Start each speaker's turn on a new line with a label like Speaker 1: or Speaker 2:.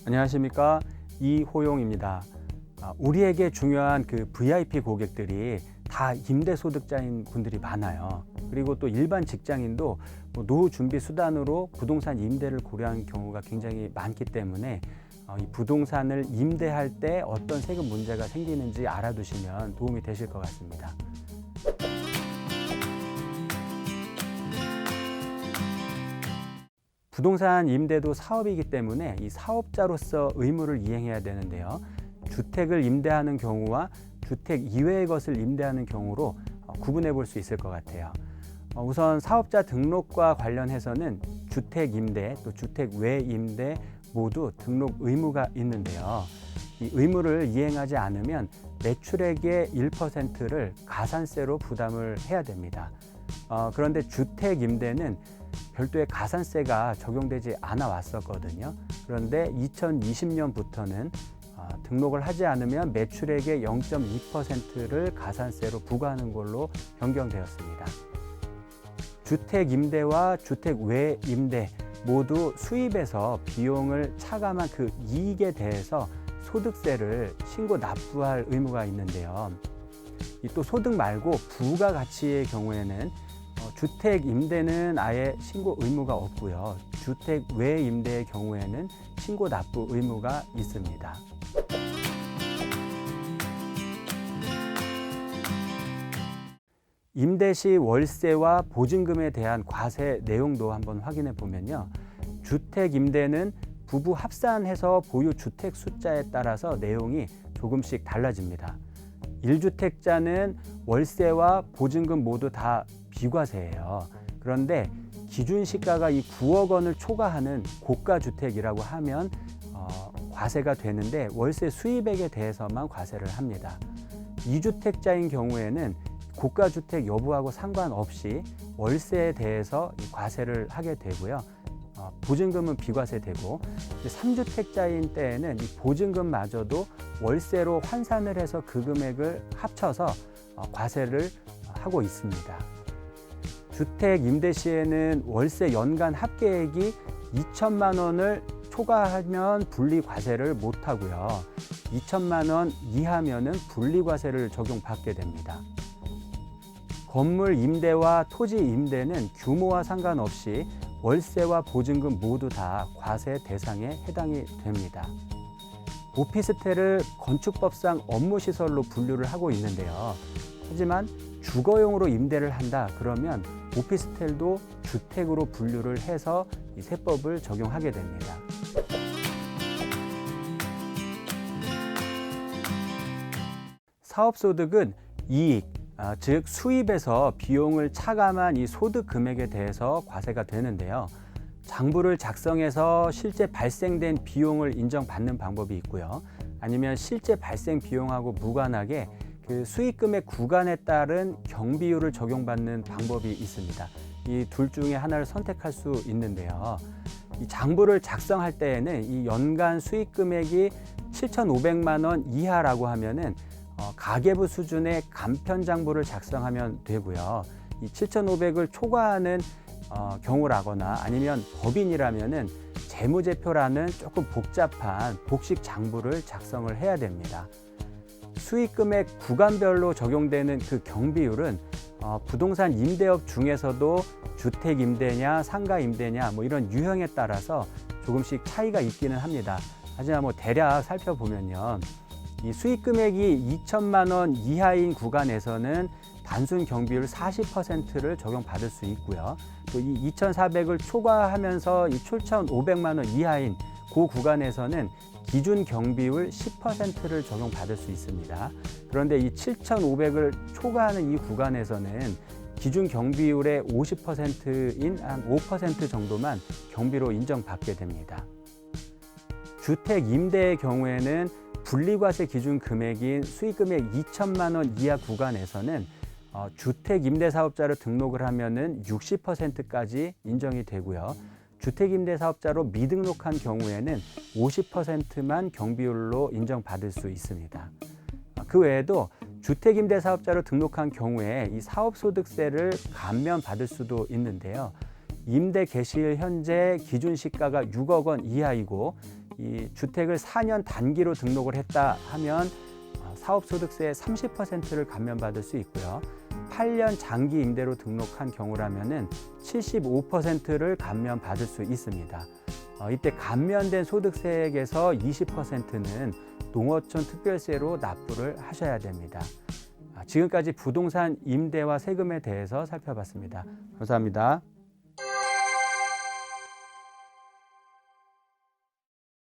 Speaker 1: 안녕하십니까, 이호용입니다. 우리에게 중요한 그 VIP 고객들이 다 임대소득자인 분들이 많아요. 그리고 또 일반 직장인도 노후 준비 수단으로 부동산 임대를 고려한 경우가 굉장히 많기 때문에 이 부동산을 임대할 때 어떤 세금 문제가 생기는지 알아두시면 도움이 되실 것 같습니다. 부동산 임대도 사업이기 때문에 이 사업자로서 의무를 이행해야 되는데요. 주택을 임대하는 경우와 주택 이외의 것을 임대하는 경우로 구분해 볼 수 있을 것 같아요. 우선 사업자 등록과 관련해서는 주택 임대 또 주택 외 임대 모두 등록 의무가 있는데요. 이 의무를 이행하지 않으면 매출액의 1%를 가산세로 부담을 해야 됩니다. 그런데 주택 임대는 별도의 가산세가 적용되지 않아 왔었거든요. 그런데 2020년부터는 등록을 하지 않으면 매출액의 0.2%를 가산세로 부과하는 걸로 변경되었습니다. 주택 임대와 주택 외 임대 모두 수입에서 비용을 차감한 그 이익에 대해서 소득세를 신고 납부할 의무가 있는데요. 또 소득 말고 부가가치의 경우에는 주택 임대는 아예 신고 의무가 없고요. 주택 외 임대의 경우에는 신고 납부 의무가 있습니다. 임대 시 월세와 보증금에 대한 과세 내용도 한번 확인해 보면요. 주택 임대는 부부 합산해서 보유 주택 숫자에 따라서 내용이 조금씩 달라집니다. 1주택자는 월세와 보증금 모두 다 비과세예요. 그런데 기준 시가가 이 9억 원을 초과하는 고가 주택이라고 하면 과세가 되는데 월세 수입액에 대해서만 과세를 합니다. 2주택자인 경우에는 고가 주택 여부하고 상관없이 월세에 대해서 과세를 하게 되고요. 보증금은 비과세되고 3주택자인 때에는 이 보증금마저도 월세로 환산을 해서 그 금액을 합쳐서 과세를 하고 있습니다. 주택 임대 시에는 월세 연간 합계액이 2천만 원을 초과하면 분리과세를 못하고요. 2천만 원 이하면은 분리과세를 적용받게 됩니다. 건물 임대와 토지 임대는 규모와 상관없이 월세와 보증금 모두 다 과세 대상에 해당이 됩니다. 오피스텔을 건축법상 업무시설로 분류를 하고 있는데요. 하지만 주거용으로 임대를 한다 그러면 오피스텔도 주택으로 분류를 해서 이 세법을 적용하게 됩니다. 사업소득은 이익, 즉 수입에서 비용을 차감한 이 소득 금액에 대해서 과세가 되는데요. 장부를 작성해서 실제 발생된 비용을 인정받는 방법이 있고요. 아니면 실제 발생 비용하고 무관하게 그 수익금액 구간에 따른 경비율을 적용받는 방법이 있습니다. 이 둘 중에 하나를 선택할 수 있는데요. 이 장부를 작성할 때에는 이 연간 수익금액이 7,500만 원 이하라고 하면은 가계부 수준의 간편장부를 작성하면 되고요. 이 7,500을 초과하는 경우라거나 아니면 법인이라면은 재무제표라는 조금 복잡한 복식 장부를 작성을 해야 됩니다. 수익금액 구간별로 적용되는 그 경비율은 부동산 임대업 중에서도 주택 임대냐 상가 임대냐 뭐 이런 유형에 따라서 조금씩 차이가 있기는 합니다. 하지만 뭐 대략 살펴보면요. 이 수익금액이 2천만 원 이하인 구간에서는 단순 경비율 40%를 적용받을 수 있고요. 또 이 2,400을 초과하면서 이 7,500만 원 이하인 그 구간에서는 기준 경비율 10%를 적용받을 수 있습니다. 그런데 이 7,500을 초과하는 이 구간에서는 기준 경비율의 50%인 한 5% 정도만 경비로 인정받게 됩니다. 주택 임대의 경우에는 분리과세 기준 금액인 수익금액 2천만 원 이하 구간에서는 주택 임대 사업자로 등록을 하면은 60%까지 인정이 되고요. 주택 임대 사업자로 미등록한 경우에는 50%만 경비율로 인정받을 수 있습니다. 그 외에도 주택 임대 사업자로 등록한 경우에 이 사업소득세를 감면받을 수도 있는데요. 임대 개시일 현재 기준 시가가 6억 원 이하이고 이 주택을 4년 단기로 등록을 했다 하면 사업소득세 30%를 감면받을 수 있고요. 8년 장기 임대로 등록한 경우라면은 75%를 감면받을 수 있습니다. 이때 감면된 소득세액에서 20%는 농어촌 특별세로 납부를 하셔야 됩니다. 지금까지 부동산 임대와 세금에 대해서 살펴봤습니다. 감사합니다.